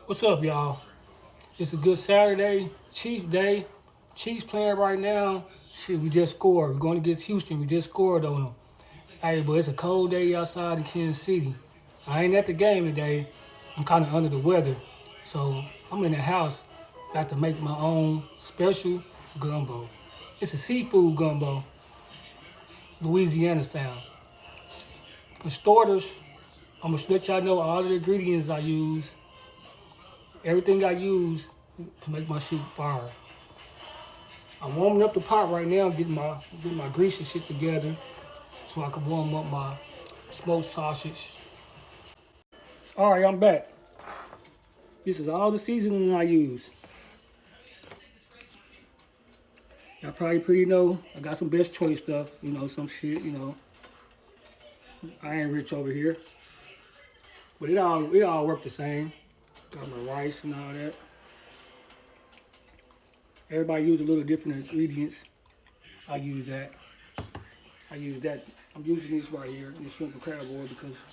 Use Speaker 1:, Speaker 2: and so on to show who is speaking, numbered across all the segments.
Speaker 1: What's up, y'all? It's a good Saturday, Chiefs day. Chiefs playing right now. Shit, we just scored. We're going against Houston. We just scored on them. Hey, but it's a cold day outside in Kansas City. I ain't at the game today. I'm kind of under the weather. So I'm in the house. Got to make my own special gumbo. It's a seafood gumbo, Louisiana style. For starters, I'm going to let y'all know all the ingredients I use. Everything I use to make my shit fire. I'm warming up the pot right now, getting my grease and shit together so I can warm up my smoked sausage. All right, I'm back. This is all the seasoning I use. Y'all probably pretty know I got some best choice stuff, some shit, I ain't rich over here. But it all work the same. Got my rice and all that. Everybody use a little different ingredients. I use that. I'm using this right here, this shrimp and crab oil, because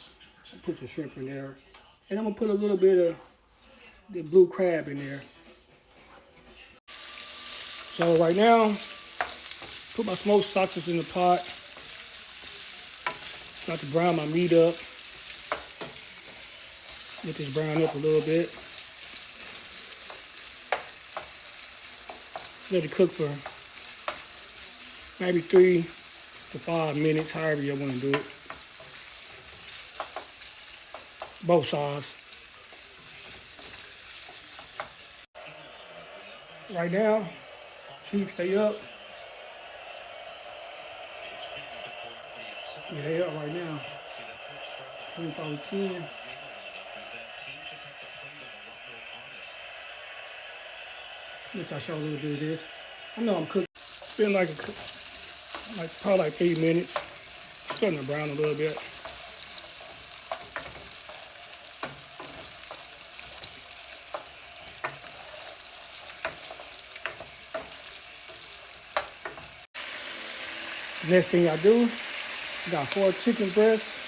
Speaker 1: I put some shrimp in there. And I'm gonna put a little bit of the blue crab in there. So right now, put my smoked sausage in the pot. Got to brown my meat up. Let this brown up a little bit. Let it cook for maybe 3 to 5 minutes, however you want to do it. Both sides. Right now, Chiefs stay up. Yeah, they up right now. 24-10. Let y'all show a little bit of this. I know I'm cooking. It's been probably 3 minutes. Starting to brown a little bit. Next thing I do, got 4 chicken breasts.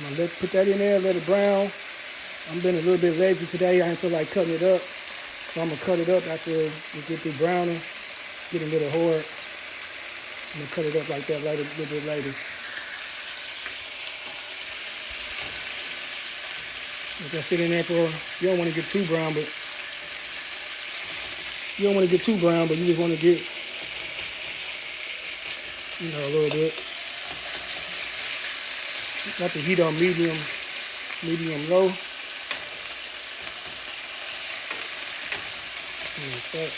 Speaker 1: I'm gonna put that in there, let it brown. I'm been a little bit lazy today. I ain't feel like cutting it up. So I'm gonna cut it up after we get through browning, getting a little hard. I'm gonna cut it up like that later, a little bit later. Let that sit in there for, you don't want to get too brown, but you just want to get, a little bit. Got the heat on medium low. Like that.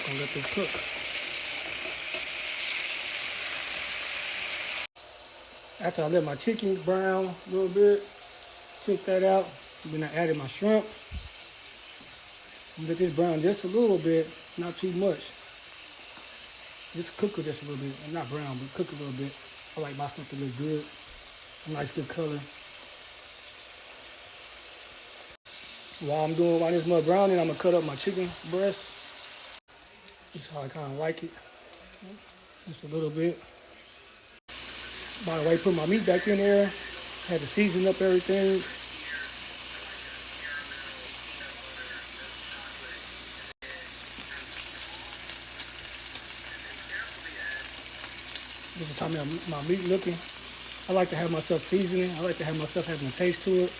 Speaker 1: Gonna let this cook. After I let my chicken brown a little bit, took that out, then I added my shrimp. Let this brown just a little bit, not too much. Just cook it just a little bit. Not brown, but cook a little bit. I like my stuff to look good. A nice good color. While this mud browning, I'm gonna cut up my chicken breast. This is how I kind of like it. Just a little bit. By the way, put my meat back in there. Had to season up everything. This is how my meat looking. I like to have my stuff seasoning. I like to have my stuff having a taste to it.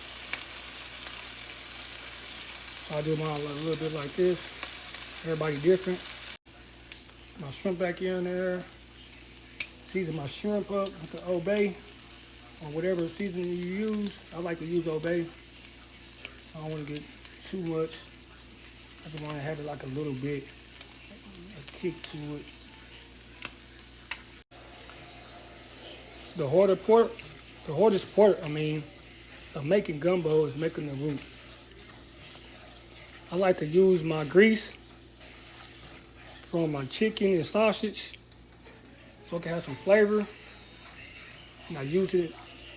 Speaker 1: So I do mine a little bit like this. Everybody different. My shrimp back in there. Season my shrimp up with the Old Bay or whatever seasoning you use. I like to use Old Bay. I don't want to get too much. I just want to have it like a little bit, a kick to it. The hardest part of making gumbo is making the root. I like to use my grease from my chicken and sausage so it can have some flavor. And I use it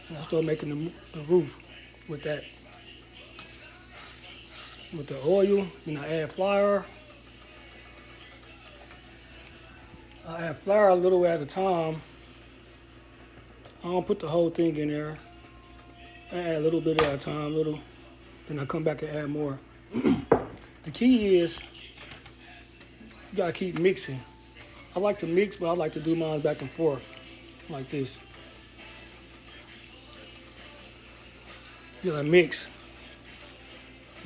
Speaker 1: and I start making the roux with that. With the oil, then I add flour. I add flour a little at a time. I don't put the whole thing in there. I add a little bit at a time, then I come back and add more. The key is you gotta keep mixing. I like to mix, but I like to do mine back and forth, like this. You gotta mix.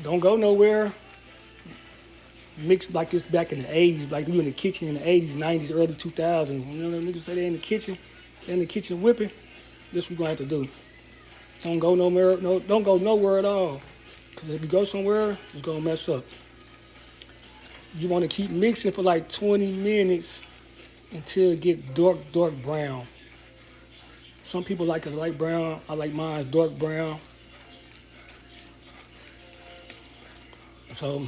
Speaker 1: Don't go nowhere. Mix like this back in the 80s, like you in the kitchen in the 80s, 90s, early 2000s. You know them niggas say they in the kitchen, whipping. This we gonna have to do. Don't go nowhere, don't go nowhere at all. Cause if you go somewhere, it's gonna mess up. You wanna keep mixing for like 20 minutes until it get dark brown. Some people like it light brown. I like mine dark brown. So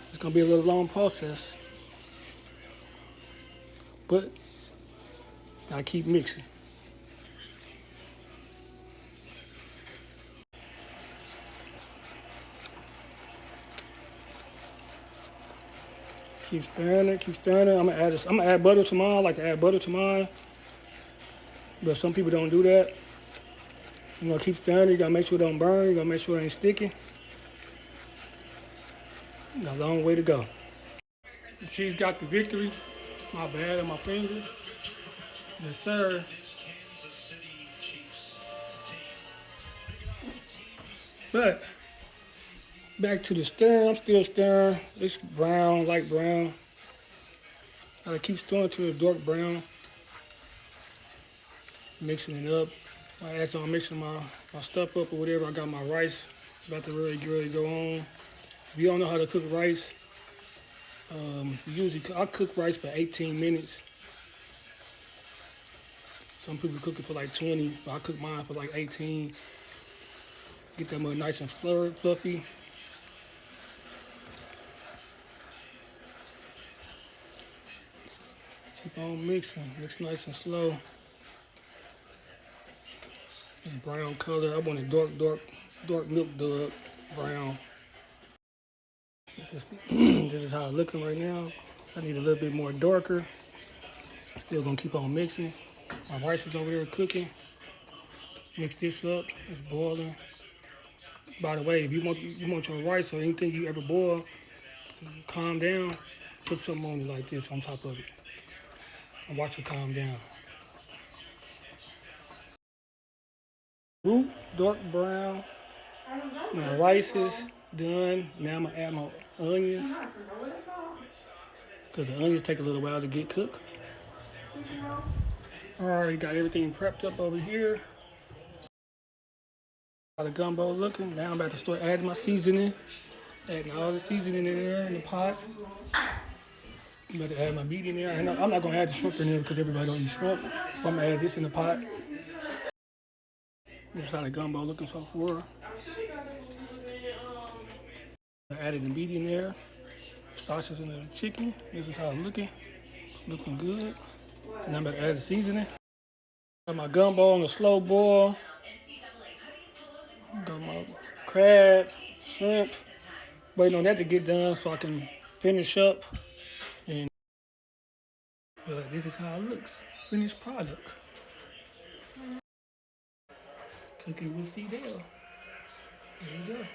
Speaker 1: it's gonna be a little long process, but I keep mixing. Keep stirring it, I'm gonna add butter to mine. I like to add butter to mine, but some people don't do that. You know, keep stirring it. You gotta make sure it don't burn. You gotta make sure it ain't sticky. Got a long way to go. The cheese got the victory. My bad on my finger. Yes, sir. But back to the stirring. I'm still stirring. It's brown, light brown. I keep stirring to the dark brown. Mixing it up. As I'm mixing my stuff up or whatever, I got my rice about to really go on. If you don't know how to cook rice, I cook rice for 18 minutes. Some people cook it for like 20, but I cook mine for like 18. Get that mud nice and fluffy. Keep on mixing. Mix nice and slow. It's brown color. I want it dark milk dark brown. This is how it's looking right now. I need a little bit more darker. Still gonna keep on mixing. My rice is over there cooking. Mix this up. It's boiling. By the way, if you want your rice or anything you ever boil, calm down. Put something on it like this on top of it, and watch it calm down. Root dark brown. My rice is done. Now I'm gonna add my onions, because the onions take a little while to get cooked. Alright, got everything prepped up over here. Got the gumbo looking. Now I'm about to start adding my seasoning. Adding all the seasoning in there in the pot. I'm about to add my meat in there. I'm not gonna add the shrimp in there because everybody don't eat shrimp. So I'm gonna add this in the pot. This is how the gumbo looking so far. I added the meat in there. The sausage and the chicken. This is how it's looking. It's looking good. And I'm about to add the seasoning. Got my gumbo on a slow boil. Got my crab, shrimp. Waiting on that to get done so I can finish up. And this is how it looks. Finished product. Cooking with Cdell. There you go.